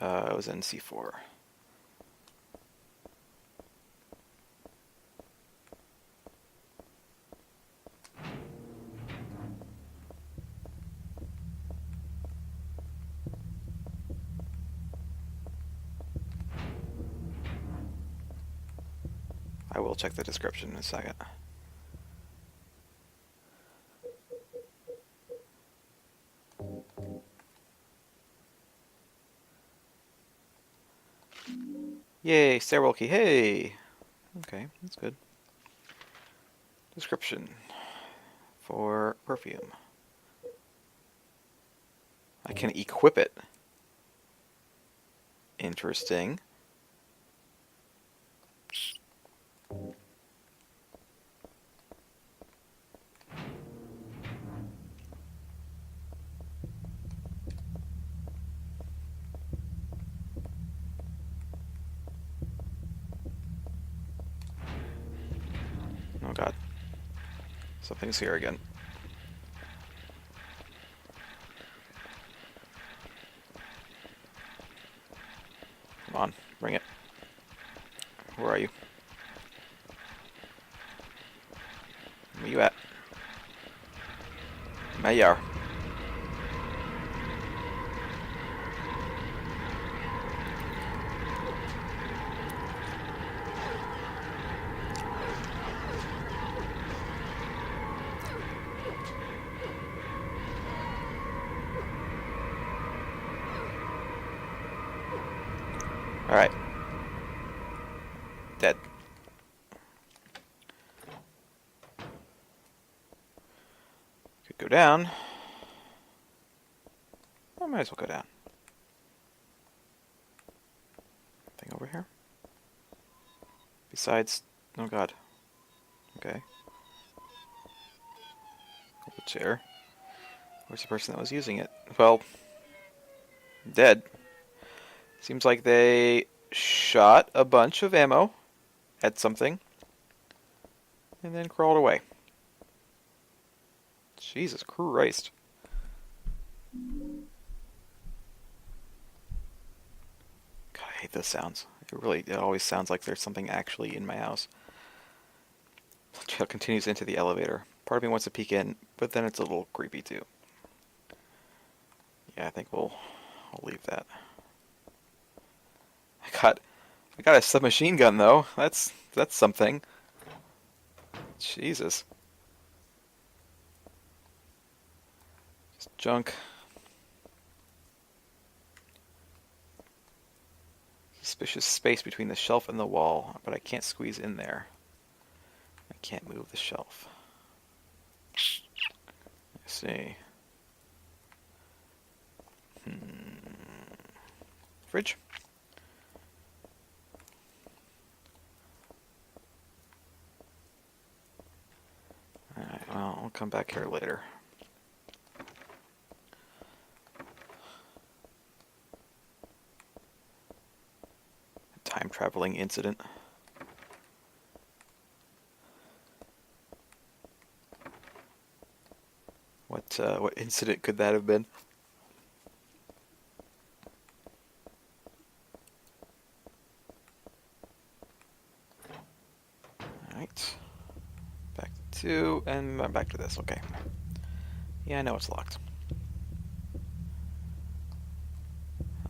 It was in C4. I will check the description in a second. Yay, stairwell key. Hey! Okay, that's good. Description for perfume. I can equip it. Interesting. Oh god. Something's here again. Come on, bring it. Where are you? Where you at? Mayor. Alright. Dead. Could go down. I might as well go down. Thing over here? Besides... oh god. Okay. The chair. Where's the person that was using it? Well... dead. Seems like they shot a bunch of ammo at something and then crawled away. Jesus Christ. God, I hate those sounds. It always sounds like there's something actually in my house. The trail continues into the elevator. Part of me wants to peek in, but then it's a little creepy too. Yeah, I think I'll leave that. I got a submachine gun though. That's something. Jesus. Just junk. Suspicious space between the shelf and the wall, but I can't squeeze in there. I can't move the shelf. Let's see. Fridge? Alright, well, I'll come back here later. Time traveling incident. What incident could that have been? Alright. Back to 2, and I'm back to this, okay. Yeah, I know it's locked.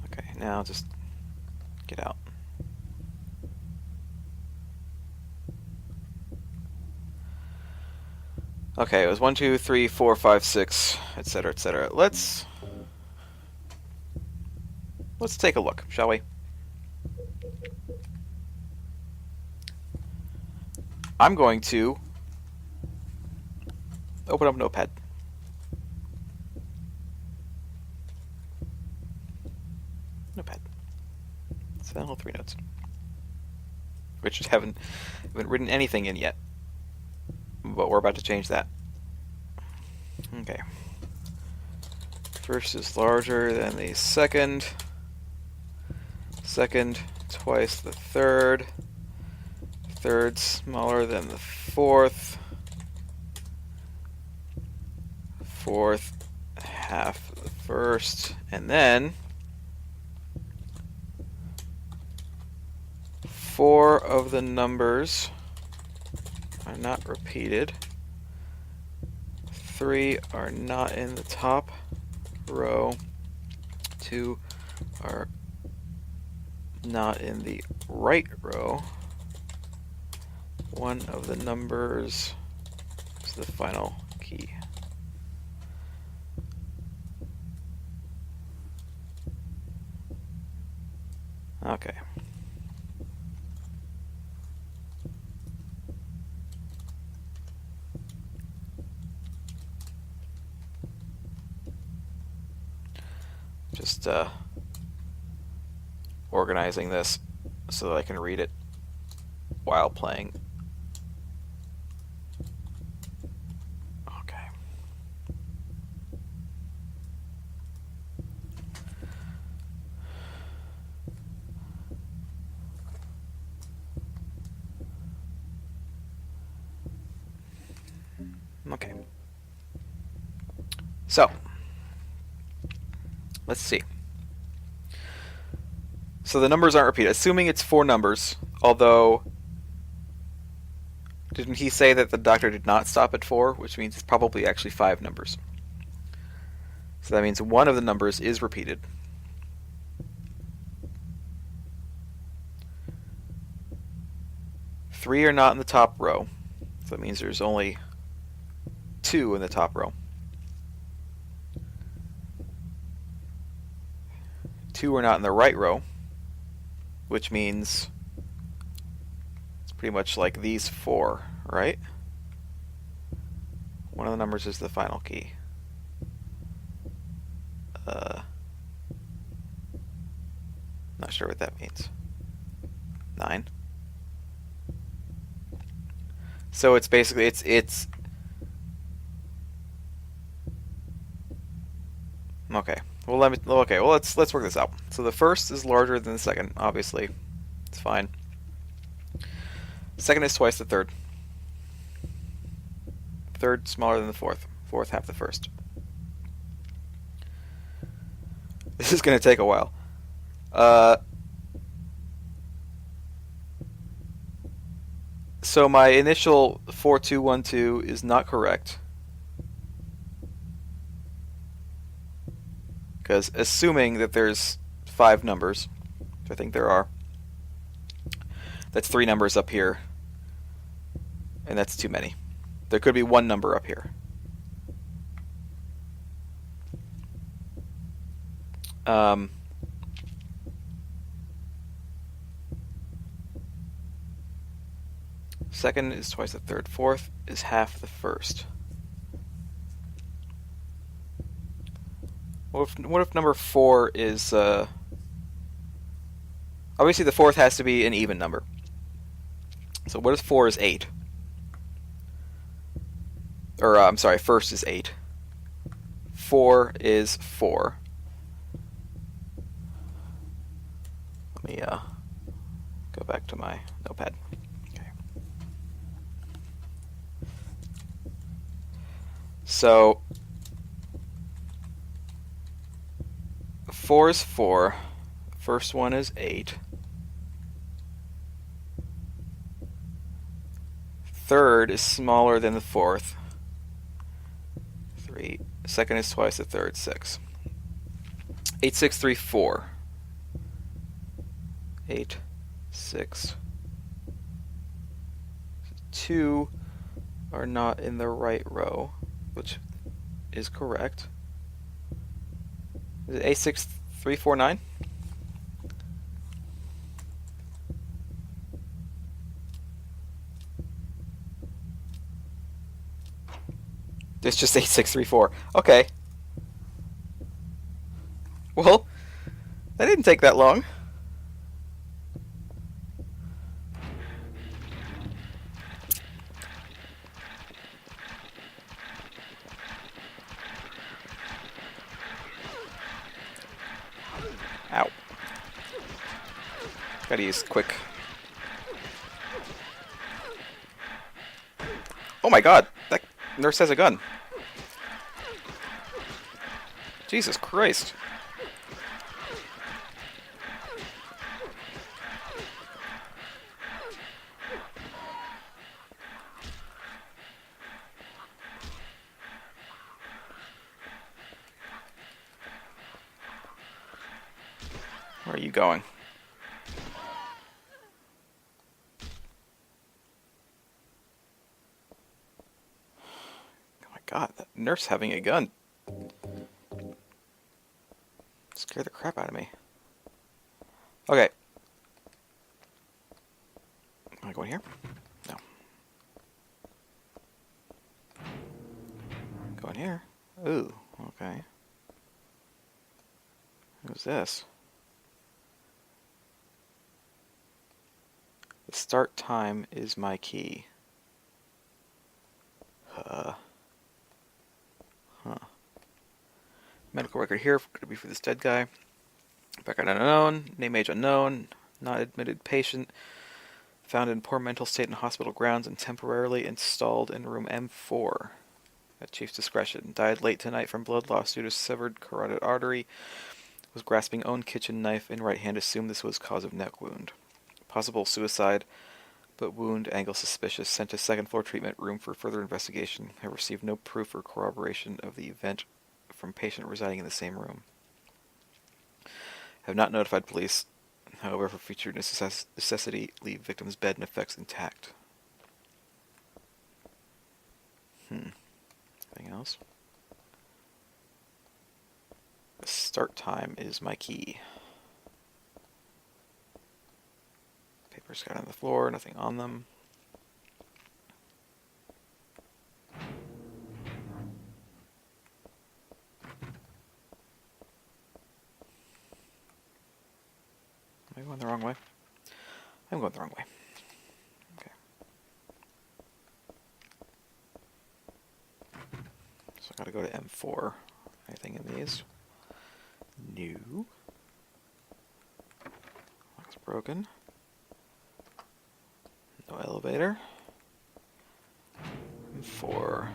Okay, now just get out. Okay, it was 1, 2, 3, 4, 5, 6, etc., etc. Let's take a look, shall we? I'm going to open up Notepad. Notepad. So 3 notes, which haven't written anything in yet, but we're about to change that. Okay. First is larger than the second. Second twice the third. Third smaller than the fourth. Fourth half the first, and then 4 of the numbers are not repeated. 3 are not in the top row. 2 are not in the right row. 1 of the numbers is the final key. Okay. Just organizing this so that I can read it while playing. Okay. Okay. So, let's see. So the numbers aren't repeated. Assuming it's 4 numbers, although didn't he say that the doctor did not stop at 4, which means it's probably actually 5 numbers. So that means 1 of the numbers is repeated. Three are not in the top row. So that means there's only 2 in the top row. 2 are not in the right row, which means it's pretty much like these 4, right? One of the numbers is the final key. Not sure what that means. 9. So it's basically it's okay. Well, let's work this out. So the first is larger than the second, obviously. It's fine. Second is twice the third. Third smaller than the fourth. Fourth half the first. This is going to take a while. So my initial 4212 is not correct. Because assuming that there's 5 numbers, which I think there are, that's 3 numbers up here, and that's too many. There could be 1 number up here. Second is twice the third. Fourth is half the first. What if number 4 is... obviously the fourth has to be an even number. So what if 4 is 8? Or, I'm sorry, first is 8. 4 is 4. Let me go back to my notepad. Okay. So 4 is 4. First one is 8. Third is smaller than the fourth. 3. Second is twice the third. 6. 8, 6, 3, 4. 8, 6. 2 are not in the right row, which is correct. Is it 8, 6, 3, 4, 9? It's just 8, 6, 3, 4. Okay. Well, that didn't take that long. Ow. Gotta use quick. Oh my god, that nurse has a gun. Jesus Christ. Where are you going? Oh my god, that nurse having a gun. Scared the crap out of me. Okay. Am I going here? No. Going here? Ooh, okay. Who's this? The start time is my key. Huh. Medical record here, could be for this dead guy. Background unknown, name age unknown, not admitted patient, found in poor mental state in hospital grounds and temporarily installed in room M4. At chief's discretion. Died late tonight from blood loss due to severed carotid artery. Was grasping own kitchen knife in right hand. Assumed this was cause of neck wound. Possible suicide, but wound angle suspicious. Sent to second floor treatment room for further investigation. Have received no proof or corroboration of the event from patient residing in the same room. Have not notified police. However, for future necessity, leave victim's bed and effects intact. Anything else? The start time is my key. Papers scattered on the floor, nothing on them. Am I going the wrong way? I'm going the wrong way. Okay. So I gotta go to M4. Anything in these? No. Lock's broken. No elevator. M4.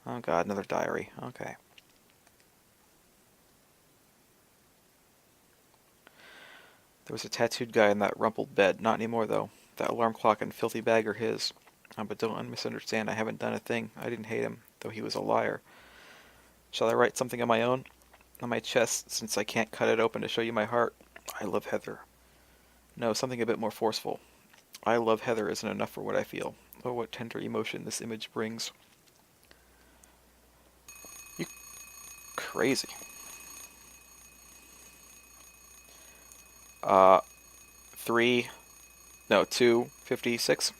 Oh god, another diary. Okay. There was a tattooed guy in that rumpled bed. Not anymore, though. That alarm clock and filthy bag are his. But don't misunderstand, I haven't done a thing. I didn't hate him, though he was a liar. Shall I write something on my own? On my chest, since I can't cut it open to show you my heart. I love Heather. No, something a bit more forceful. I love Heather isn't enough for what I feel. Oh, what tender emotion this image brings. You crazy. 256.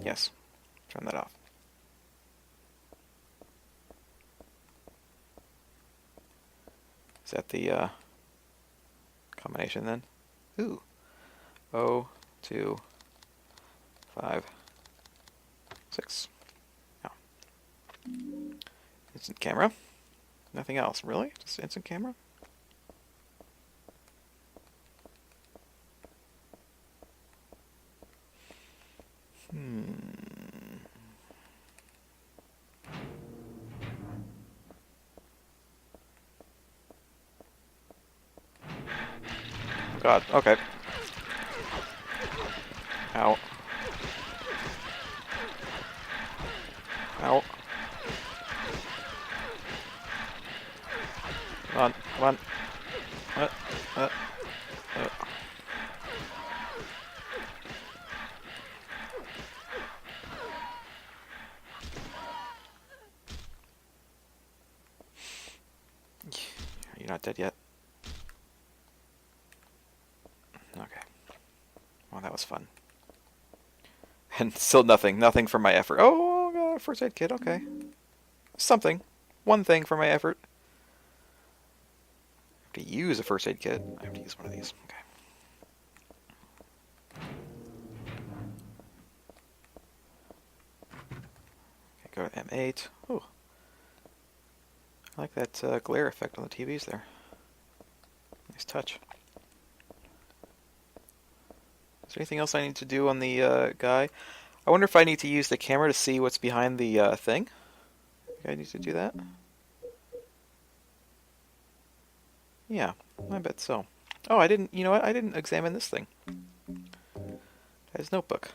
Yes. Turn that off. Is that the combination then? Ooh. 0, 2, 5, 6. No. Instant camera. Nothing else, really? Just instant camera? God, okay. Ow. Ow. Come on, come on. Uh. You're not dead yet. Okay. Well, that was fun. And still nothing for my effort. Oh, God, first aid kit, okay. Something. One thing for my effort. I have to use a first aid kit. I have to use one of these. Okay. Okay, go to M8. Ooh. I like that glare effect on the TVs there. Nice touch. Is there anything else I need to do on the guy? I wonder if I need to use the camera to see what's behind the thing. I need to do that? Yeah, I bet so. Oh, I didn't, you know what? I didn't examine this thing. His notebook.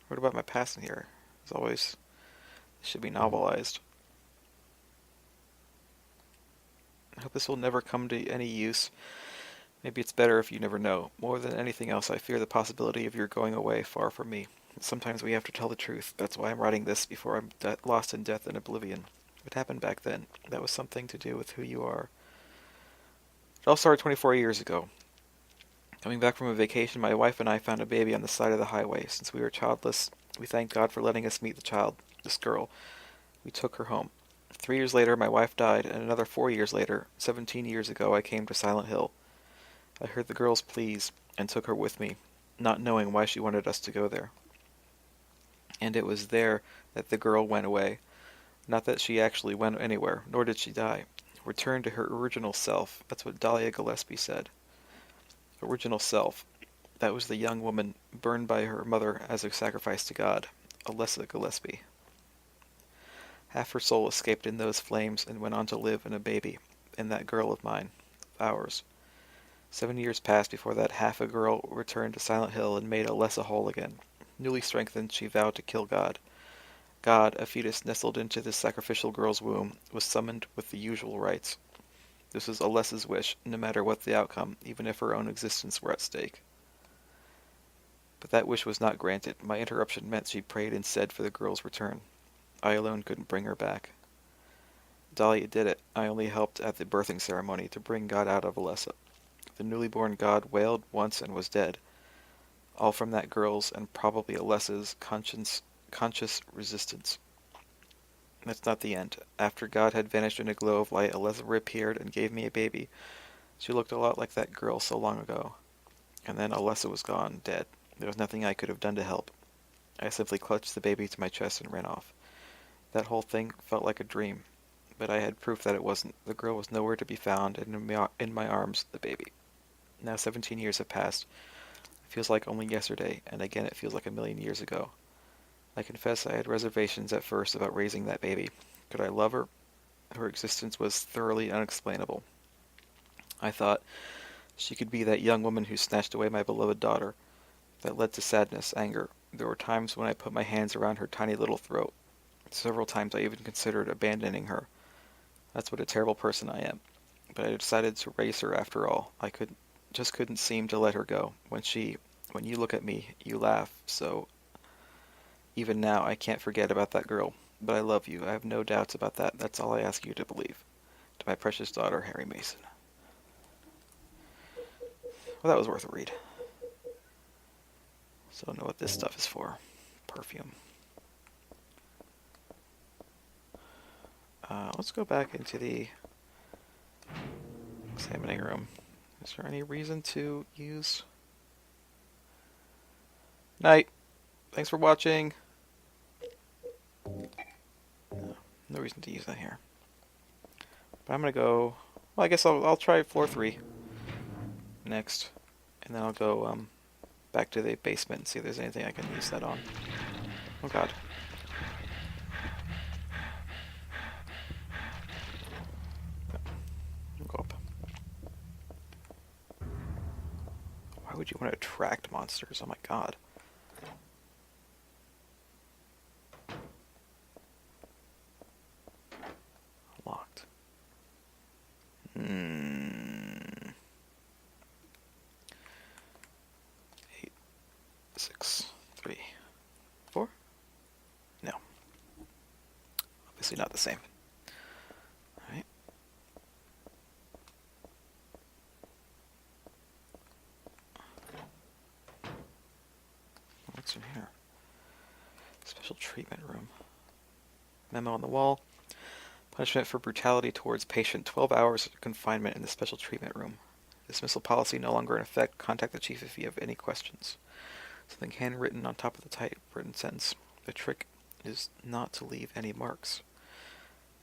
What about my past in here? As always, this should be novelized. I hope this will never come to any use. Maybe it's better if you never know. More than anything else, I fear the possibility of your going away far from me. Sometimes we have to tell the truth. That's why I'm writing this before I'm lost in death and oblivion. What happened back then? That was something to do with who you are. It all started 24 years ago. Coming back from a vacation, my wife and I found a baby on the side of the highway. Since we were childless, we thanked God for letting us meet the child, this girl. We took her home. 3 years later, my wife died, and another 4 years later, 17 years ago, I came to Silent Hill. I heard the girl's pleas and took her with me, not knowing why she wanted us to go there. And it was there that the girl went away. Not that she actually went anywhere, nor did she die. Returned to her original self. That's what Dahlia Gillespie said. Original self. That was the young woman burned by her mother as a sacrifice to God, Alessa Gillespie. Half her soul escaped in those flames and went on to live in a baby, in that girl of mine, ours. 7 years passed before that half a girl returned to Silent Hill and made Alessa whole again. Newly strengthened, she vowed to kill God. God, a fetus nestled into this sacrificial girl's womb, was summoned with the usual rites. This was Alessa's wish, no matter what the outcome, even if her own existence were at stake. But that wish was not granted. My interruption meant she prayed instead for the girl's return. I alone couldn't bring her back. Dahlia did it. I only helped at the birthing ceremony to bring God out of Alessa. The newly born God wailed once and was dead. All from that girl's and probably Alessa's conscious resistance. That's not the end. After God had vanished in a glow of light, Alessa reappeared and gave me a baby. She looked a lot like that girl so long ago. And then Alessa was gone, dead. There was nothing I could have done to help. I simply clutched the baby to my chest and ran off. That whole thing felt like a dream, but I had proof that it wasn't. The girl was nowhere to be found, and in my arms, the baby. Now 17 years have passed. It feels like only yesterday, and again it feels like a million years ago. I confess I had reservations at first about raising that baby. Could I love her? Her existence was thoroughly unexplainable. I thought she could be that young woman who snatched away my beloved daughter. That led to sadness, anger. There were times when I put my hands around her tiny little throat. Several times I even considered abandoning her. That's what a terrible person I am. But I decided to raise her after all. I just couldn't seem to let her go. When you look at me, you laugh, so even now I can't forget about that girl. But I love you. I have no doubts about that. That's all I ask you to believe. To my precious daughter, Harry Mason. Well, that was worth a read. So I don't know what this stuff is for. Perfume. Let's go back into the examining room. Is there any reason to use? Night. Thanks for watching. No reason to use that here. But I'm gonna go. Well, I guess I'll try floor 3 next, and then I'll go back to the basement and see if there's anything I can use that on. Oh God. I'll go up. Why would you want to attract monsters? Oh my God. Locked. 8, 6, 3, 4. No. Obviously not the same. Alright. What's in here? Special treatment room. Memo on the wall. Punishment for brutality towards patient. 12 hours of confinement in the special treatment room. Dismissal policy no longer in effect. Contact the chief if you have any questions. Something handwritten on top of the typewritten sentence. The trick is not to leave any marks.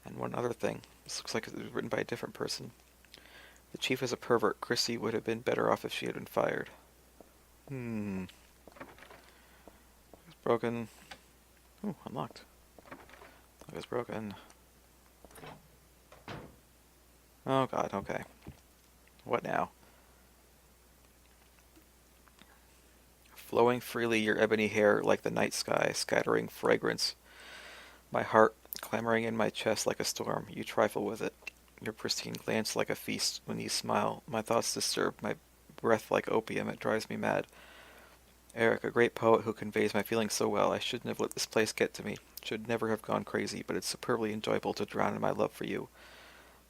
And one other thing. This looks like it was written by a different person. The chief is a pervert. Chrissy would have been better off if she had been fired. It's broken. Ooh, unlocked. Lock is broken. Oh God, okay. What now? Flowing freely your ebony hair like the night sky, scattering fragrance. My heart clamoring in my chest like a storm. You trifle with it. Your pristine glance like a feast when you smile. My thoughts disturb, my breath like opium. It drives me mad. Eric, a great poet who conveys my feelings so well. I shouldn't have let this place get to me. Should never have gone crazy, but it's superbly enjoyable to drown in my love for you.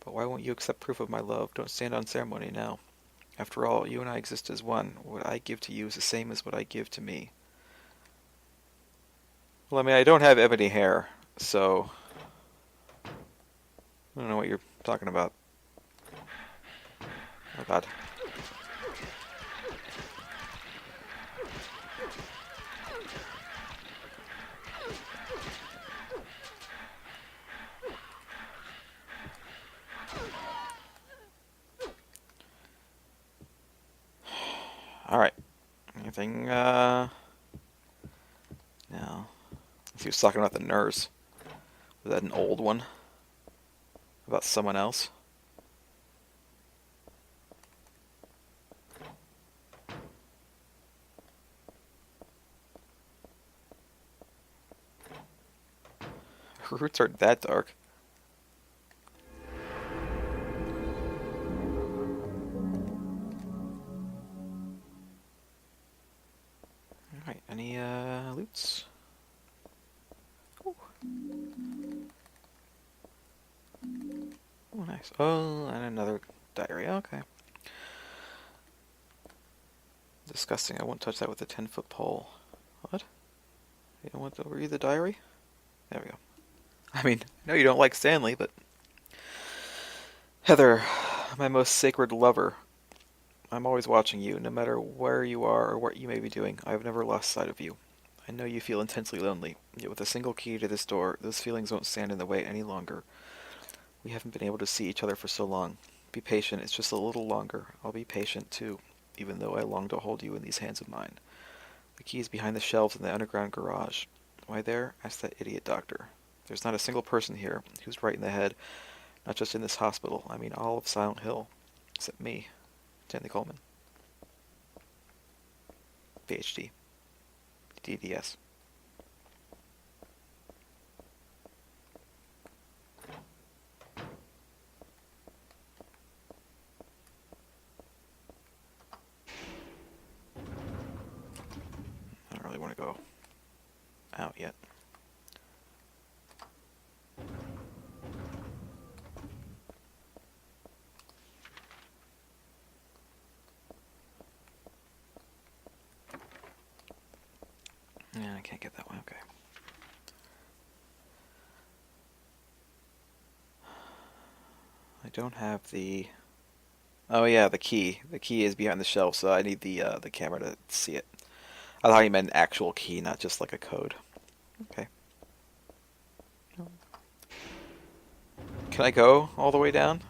But why won't you accept proof of my love? Don't stand on ceremony now. After all, you and I exist as one. What I give to you is the same as what I give to me. Well, I mean, I don't have ebony hair, so I don't know what you're talking about. Oh god. Alright. Anything, no. He was talking about the nurse. Was that an old one? About someone else? Her roots aren't that dark. Alright, any, loots? Ooh. Oh, nice. Oh, and another diary. Okay. Disgusting. I won't touch that with a 10-foot pole. What? You don't want to read the diary? There we go. I mean, I know you don't like Stanley, but... Heather, my most sacred lover. I'm always watching you, no matter where you are or what you may be doing. I have never lost sight of you. I know you feel intensely lonely, yet with a single key to this door, those feelings won't stand in the way any longer. We haven't been able to see each other for so long. Be patient, it's just a little longer. I'll be patient, too, even though I long to hold you in these hands of mine. The key is behind the shelves in the underground garage. Why there? Ask that idiot doctor. There's not a single person here who's right in the head, not just in this hospital. I mean all of Silent Hill. Except me, Stanley Coleman. PhD. DDS. I don't really want to go out yet. Yeah, I can't get that one. Okay. I don't have the... Oh yeah, the key. The key is behind the shelf, so I need the camera to see it. I thought you meant an actual key, not just like a code. Okay. Can I go all the way down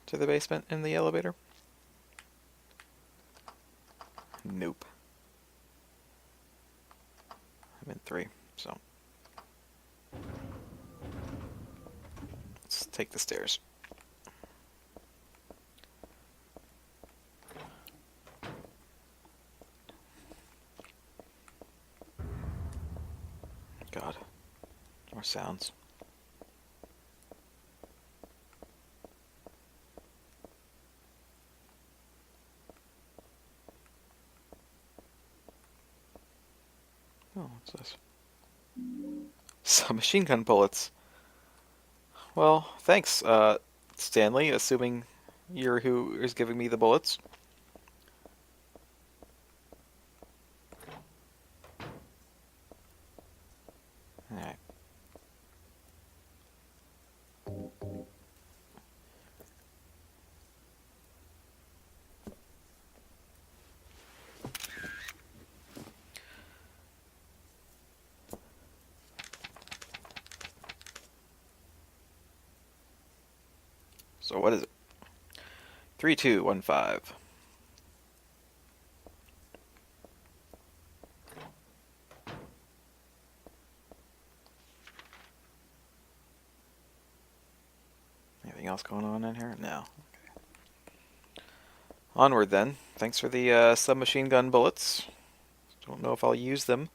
to the basement in the elevator? Nope. I'm in 3, so... Let's take the stairs. God. More sounds. Oh, what's this? Some machine gun bullets. Well, thanks, Stanley, assuming you're who is giving me the bullets. Alright. So what is it? 3215. Anything else going on in here? No. Okay. Onward then. Thanks for the submachine gun bullets. Don't know if I'll use them,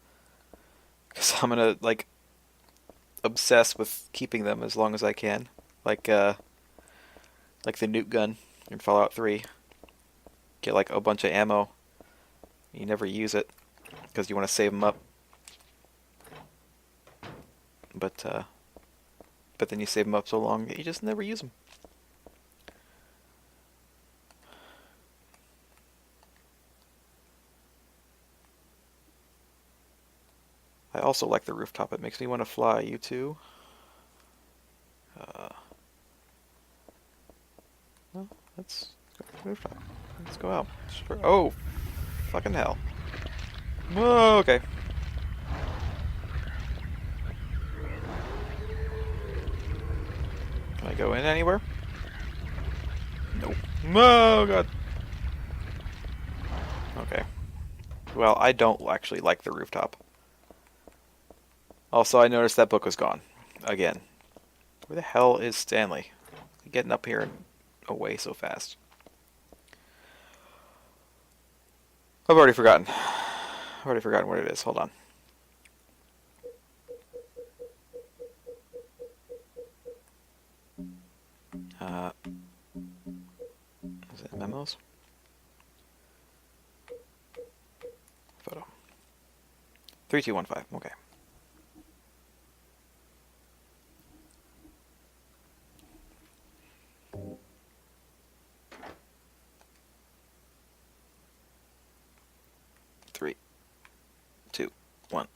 because I'm gonna like obsess with keeping them as long as I can. Like Like the nuke gun in Fallout 3. Get like a bunch of ammo. You never use it because you want to save them up. But then you save them up so long that you just never use them. I also like the rooftop. It makes me want to fly. You too? Well, let's go to the rooftop. Let's go out. Oh, fucking hell. Whoa, okay. Can I go in anywhere? Nope. Oh, God. Okay. Well, I don't actually like the rooftop. Also, I noticed that book was gone. Again. Where the hell is Stanley? Getting up here and away so fast. I've already forgotten. I've already forgotten what it is. Hold on. Is it memos? Photo. 3215. Okay. Three, two, one.